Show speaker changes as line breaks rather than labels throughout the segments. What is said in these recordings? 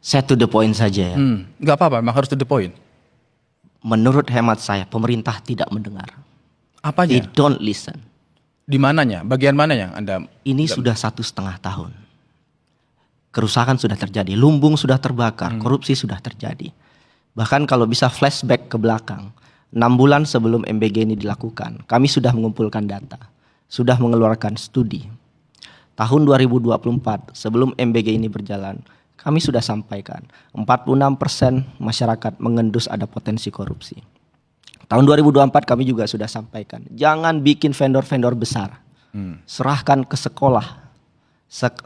Saya to the point saja ya.
Nggak apa-apa, memang harus to the point.
Menurut hemat saya, pemerintah tidak mendengar.
Apanya?
They don't listen.
Di mananya? Bagian mana yang Anda?
Ini sudah 1,5 tahun. Kerusakan sudah terjadi, lumbung sudah terbakar, korupsi sudah terjadi. Bahkan kalau bisa flashback ke belakang, 6 bulan sebelum MBG ini dilakukan, kami sudah mengumpulkan data, sudah mengeluarkan studi. Tahun 2024 sebelum MBG ini berjalan, kami sudah sampaikan 46% masyarakat mengendus ada potensi korupsi. Tahun 2024 kami juga sudah sampaikan, jangan bikin vendor-vendor besar. Serahkan ke sekolah,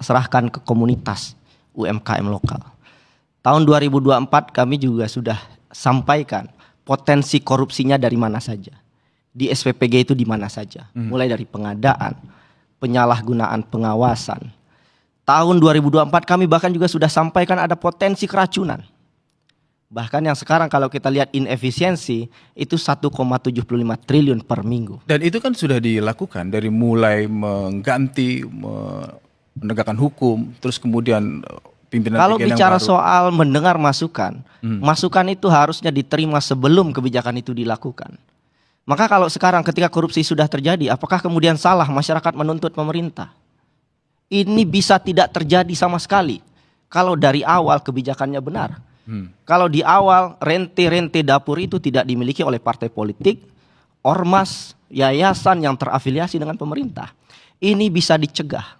serahkan ke komunitas UMKM lokal. Tahun 2024 kami juga sudah sampaikan potensi korupsinya dari mana saja. Di SPPG itu di mana saja. Mulai dari pengadaan, penyalahgunaan pengawasan. Tahun 2024 kami bahkan juga sudah sampaikan ada potensi keracunan. Bahkan yang sekarang kalau kita lihat inefisiensi itu 1,75 triliun per minggu.
Dan itu kan sudah dilakukan dari mulai mengganti, menegakkan hukum, terus kemudian pimpinan
kalau
yang
bicara
baru.
soal mendengar masukan, masukan itu harusnya diterima sebelum kebijakan itu dilakukan. Maka kalau sekarang ketika korupsi sudah terjadi, apakah kemudian salah masyarakat menuntut pemerintah? Ini bisa tidak terjadi sama sekali kalau dari awal kebijakannya benar. Kalau di awal rente-rente dapur itu tidak dimiliki oleh partai politik, ormas, yayasan yang terafiliasi dengan pemerintah. Ini bisa dicegah.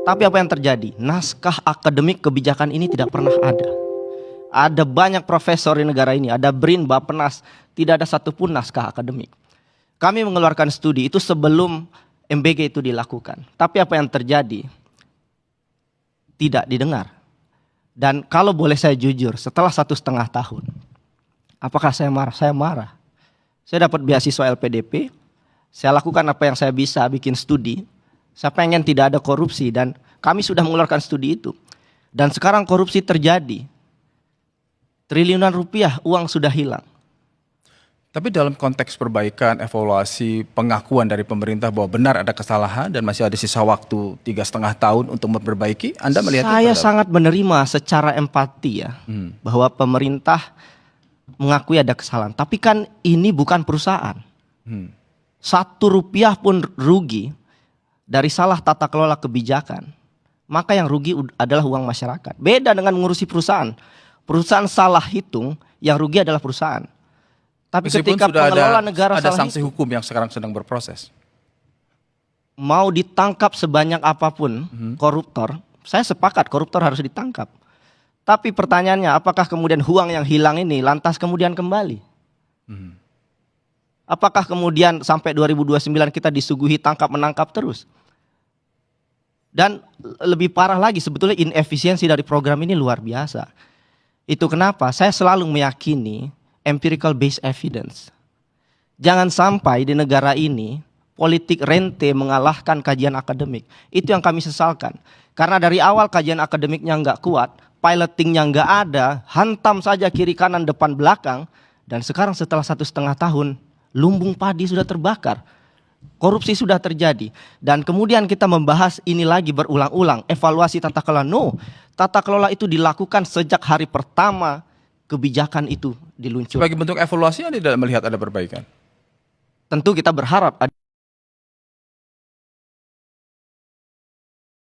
Tapi apa yang terjadi? Naskah akademik kebijakan ini tidak pernah ada. Ada banyak profesor di negara ini, ada BRIN, Bappenas, tidak ada satupun naskah akademik. Kami mengeluarkan studi itu sebelum MBG itu dilakukan. Tapi apa yang terjadi? Tidak didengar. Dan kalau boleh saya jujur, setelah 1,5 tahun, apakah saya marah? Saya marah. Saya dapat beasiswa LPDP, saya lakukan apa yang saya bisa, bikin studi. Saya pengen tidak ada korupsi dan kami sudah mengeluarkan studi itu. Dan sekarang korupsi terjadi. Triliunan rupiah uang sudah hilang.
Tapi dalam konteks perbaikan, evaluasi, pengakuan dari pemerintah bahwa benar ada kesalahan dan masih ada sisa waktu 3,5 tahun untuk memperbaiki, Anda melihat
saya sangat menerima secara empati ya, bahwa pemerintah mengakui ada kesalahan. Tapi kan ini bukan perusahaan. 1 rupiah pun rugi dari salah tata kelola kebijakan, maka yang rugi adalah uang masyarakat. Beda dengan mengurusi perusahaan. Perusahaan salah hitung, yang rugi adalah perusahaan. Tapi
meskipun
ketika
sudah
pengelola negara
ada
salah
sanksi hukum yang sekarang sedang berproses.
Mau ditangkap sebanyak apapun koruptor, saya sepakat koruptor harus ditangkap. Tapi pertanyaannya, apakah kemudian uang yang hilang ini lantas kemudian kembali? Apakah kemudian sampai 2029 kita disuguhi tangkap menangkap terus? Dan lebih parah lagi, sebetulnya inefisiensi dari program ini luar biasa. Itu kenapa saya selalu meyakini empirical based evidence. Jangan sampai di negara ini politik rente mengalahkan kajian akademik. Itu yang kami sesalkan. Karena dari awal kajian akademiknya nggak kuat, pilotingnya nggak ada, hantam saja kiri kanan depan belakang, dan sekarang setelah 1,5 tahun, lumbung padi sudah terbakar. Korupsi sudah terjadi. Dan kemudian kita membahas ini lagi berulang-ulang. Evaluasi tata kelola. No, tata kelola itu dilakukan sejak hari pertama kebijakan itu diluncurkan.
Sebagai bentuk evaluasi, Anda tidak melihat ada perbaikan?
Tentu kita berharap ada